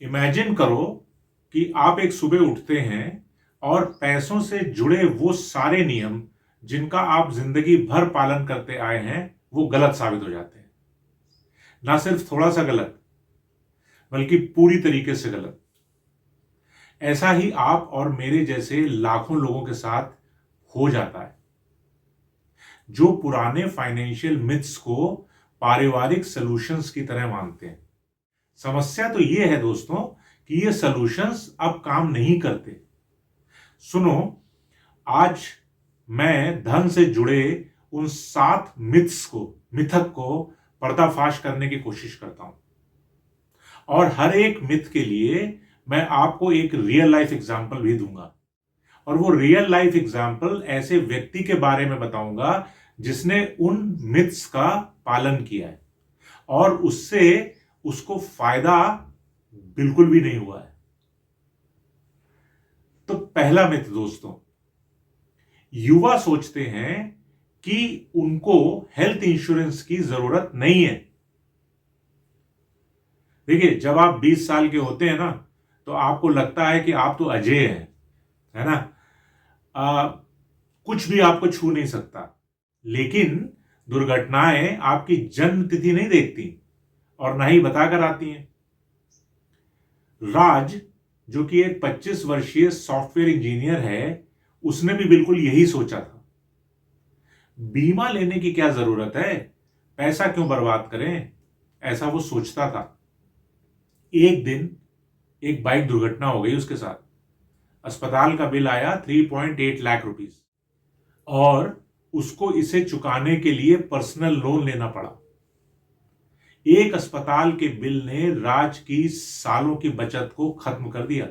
Imagine करो कि आप एक सुबह उठते हैं और पैसों से जुड़े वो सारे नियम जिनका आप जिंदगी भर पालन करते आए हैं वो गलत साबित हो जाते हैं। ना सिर्फ थोड़ा सा गलत, बल्कि पूरी तरीके से गलत। ऐसा ही आप और मेरे जैसे लाखों लोगों के साथ हो जाता है, जो पुराने फाइनेंशियल मिथ्स को पारिवारिक सॉल्यूशंस की तरह मानते हैं। समस्या तो यह है दोस्तों कि ये सॉल्यूशंस अब काम नहीं करते। सुनो, आज मैं धन से जुड़े उन 7 मिथक को पर्दाफाश करने की कोशिश करता हूं, और हर एक मिथ के लिए मैं आपको एक रियल लाइफ एग्जांपल भी दूंगा। और वो रियल लाइफ एग्जांपल ऐसे व्यक्ति के बारे में बताऊंगा जिसने उन मिथ्स का पालन किया है और उससे उसको फायदा बिल्कुल भी नहीं हुआ है। तो पहला मिथ दोस्तों, युवा सोचते हैं कि उनको हेल्थ इंश्योरेंस की जरूरत नहीं है। देखिए, जब आप 20 साल के होते हैं ना, तो आपको लगता है कि आप तो अजय हैं, है ना। कुछ भी आपको छू नहीं सकता। लेकिन दुर्घटनाएं आपकी जन्म तिथि नहीं देखती और ना ही बताकर आती हैं। राज, जो कि एक 25 वर्षीय सॉफ्टवेयर इंजीनियर है, उसने भी बिल्कुल यही सोचा था। बीमा लेने की क्या जरूरत है, पैसा क्यों बर्बाद करें, ऐसा वो सोचता था। एक दिन एक बाइक दुर्घटना हो गई उसके साथ। अस्पताल का बिल आया 3.8 लाख रुपीस, और उसको इसे चुकाने के लिए पर्सनल लोन लेना पड़ा। एक अस्पताल के बिल ने राज की सालों की बचत को खत्म कर दिया।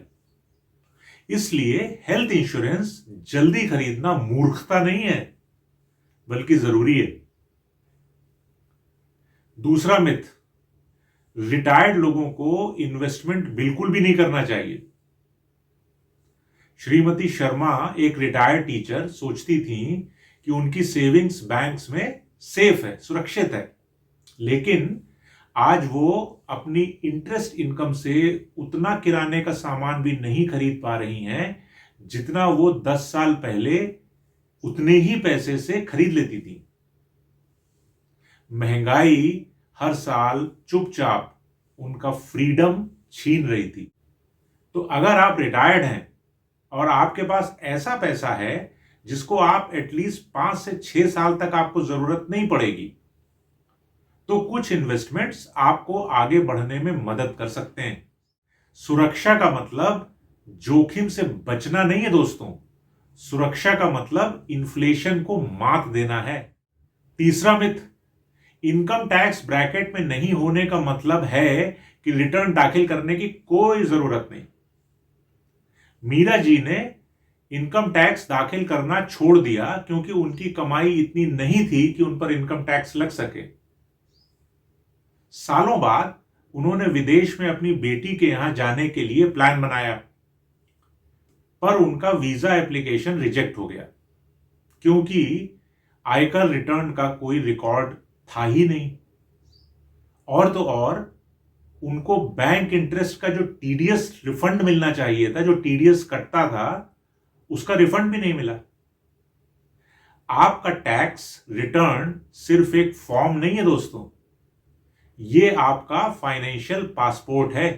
इसलिए हेल्थ इंश्योरेंस जल्दी खरीदना मूर्खता नहीं है, बल्कि जरूरी है। दूसरा मिथ, रिटायर्ड लोगों को इन्वेस्टमेंट बिल्कुल भी नहीं करना चाहिए। श्रीमती शर्मा, एक रिटायर्ड टीचर, सोचती थी कि उनकी सेविंग्स बैंक्स में सेफ है, सुरक्षित है। लेकिन आज वो अपनी इंटरेस्ट इनकम से उतना किराने का सामान भी नहीं खरीद पा रही हैं जितना वो 10 साल पहले उतने ही पैसे से खरीद लेती थी। महंगाई हर साल चुपचाप उनका फ्रीडम छीन रही थी। तो अगर आप रिटायर्ड हैं और आपके पास ऐसा पैसा है जिसको आप एटलीस्ट 5 से 6 साल तक आपको जरूरत नहीं पड़ेगी, तो कुछ इन्वेस्टमेंट्स आपको आगे बढ़ने में मदद कर सकते हैं। सुरक्षा का मतलब जोखिम से बचना नहीं है दोस्तों। सुरक्षा का मतलब इन्फ्लेशन को मात देना है। तीसरा मिथ, इनकम टैक्स ब्रैकेट में नहीं होने का मतलब है कि रिटर्न दाखिल करने की कोई जरूरत नहीं। मीरा जी ने इनकम टैक्स दाखिल करना छोड़ दिया क्योंकि उनकी कमाई इतनी नहीं थी कि उन पर इनकम टैक्स लग सके। सालों बाद उन्होंने विदेश में अपनी बेटी के यहां जाने के लिए प्लान बनाया, पर उनका वीजा एप्लीकेशन रिजेक्ट हो गया क्योंकि आयकर रिटर्न का कोई रिकॉर्ड था ही नहीं। और तो और उनको बैंक इंटरेस्ट का जो टीडीएस रिफंड मिलना चाहिए था, जो टीडीएस कटता था, उसका रिफंड भी नहीं मिला। आपका टैक्स रिटर्न सिर्फ एक फॉर्म नहीं है दोस्तों, ये आपका फाइनेंशियल पासपोर्ट है।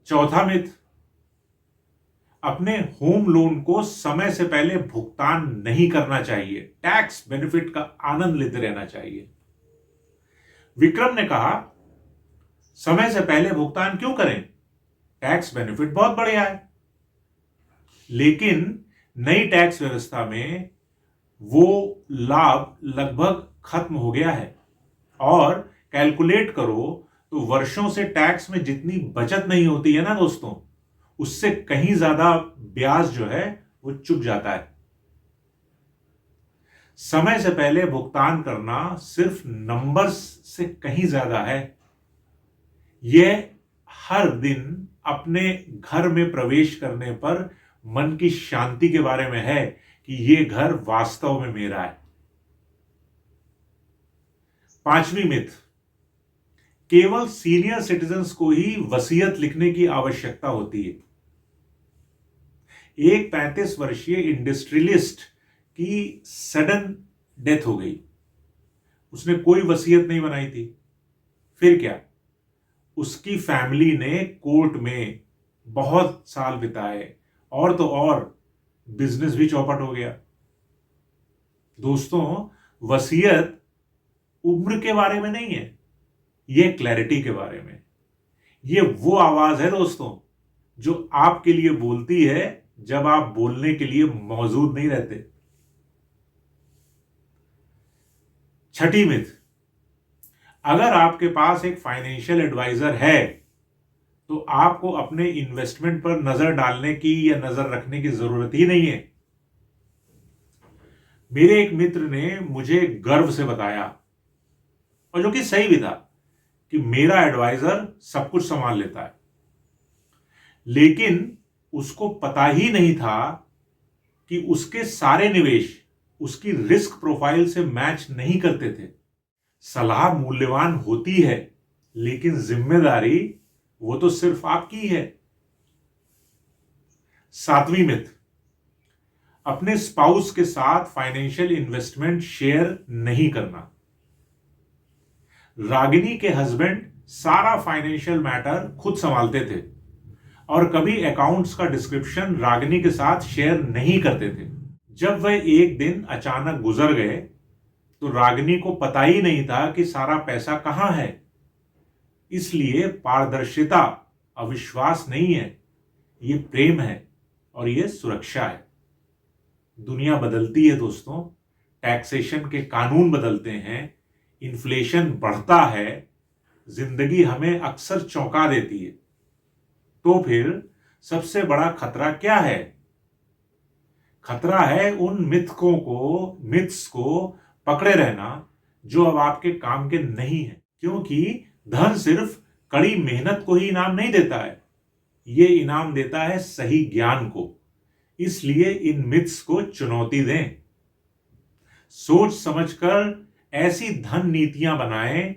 चौथा मिथ, अपने होम लोन को समय से पहले भुगतान नहीं करना चाहिए। टैक्स बेनिफिट का आनंद लेते रहना चाहिए। विक्रम ने कहा, समय से पहले भुगतान क्यों करें, टैक्स बेनिफिट बहुत बढ़िया है। लेकिन नई टैक्स व्यवस्था में वो लाभ लगभग खत्म हो गया है, और कैलकुलेट करो तो वर्षों से टैक्स में जितनी बचत नहीं होती है ना दोस्तों, उससे कहीं ज्यादा ब्याज जो है वो चुक जाता है। समय से पहले भुगतान करना सिर्फ नंबर्स से कहीं ज्यादा है। यह हर दिन अपने घर में प्रवेश करने पर मन की शांति के बारे में है कि यह घर वास्तव में मेरा है। पांचवी मिथ, केवल सीनियर सिटीजन्स को ही वसीयत लिखने की आवश्यकता होती है। एक 35 वर्षीय इंडस्ट्रियलिस्ट की सडन डेथ हो गई, उसने कोई वसीयत नहीं बनाई थी। फिर क्या, उसकी फैमिली ने कोर्ट में बहुत साल बिताए और तो और बिजनेस भी चौपट हो गया। दोस्तों, वसीयत उम्र के बारे में नहीं है, यह क्लैरिटी के बारे में। यह वो आवाज है दोस्तों जो आपके लिए बोलती है जब आप बोलने के लिए मौजूद नहीं रहते। छठी मिथ, अगर आपके पास एक फाइनेंशियल एडवाइजर है तो आपको अपने इन्वेस्टमेंट पर नजर डालने की या नजर रखने की जरूरत ही नहीं है। मेरे एक मित्र ने मुझे गर्व से बताया, और जो कि सही भी था, कि मेरा एडवाइजर सब कुछ संभाल लेता है, लेकिन उसको पता ही नहीं था कि उसके सारे निवेश उसकी रिस्क प्रोफाइल से मैच नहीं करते थे। सलाह मूल्यवान होती है, लेकिन जिम्मेदारी वो तो सिर्फ आपकी है। सातवीं मिथ, अपने स्पाउस के साथ फाइनेंशियल इन्वेस्टमेंट शेयर नहीं करना। रागिनी के हस्बैंड सारा फाइनेंशियल मैटर खुद संभालते थे और कभी अकाउंट्स का डिस्क्रिप्शन रागिनी के साथ शेयर नहीं करते थे। जब वह एक दिन अचानक गुजर गए तो रागिनी को पता ही नहीं था कि सारा पैसा कहां है। इसलिए पारदर्शिता अविश्वास नहीं है, यह प्रेम है और यह सुरक्षा है। दुनिया बदलती है दोस्तों, टैक्सेशन के कानून बदलते हैं, इन्फ्लेशन बढ़ता है, जिंदगी हमें अक्सर चौंका देती है। तो फिर सबसे बड़ा खतरा क्या है? खतरा है उन मिथ्स को पकड़े रहना जो अब आपके काम के नहीं है, क्योंकि धन सिर्फ कड़ी मेहनत को ही इनाम नहीं देता है, यह इनाम देता है सही ज्ञान को। इसलिए इन मिथ्स को चुनौती दें, सोच समझकर ऐसी धन नीतियां बनाएं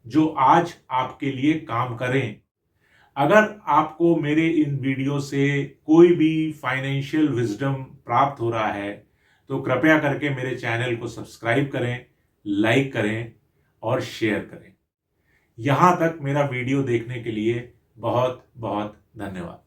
जो आज आपके लिए काम करें। अगर आपको मेरे इन वीडियो से कोई भी फाइनेंशियल विजडम प्राप्त हो रहा है तो कृपया करके मेरे चैनल को सब्सक्राइब करें, लाइक करें और शेयर करें। यहां तक मेरा वीडियो देखने के लिए बहुत बहुत धन्यवाद।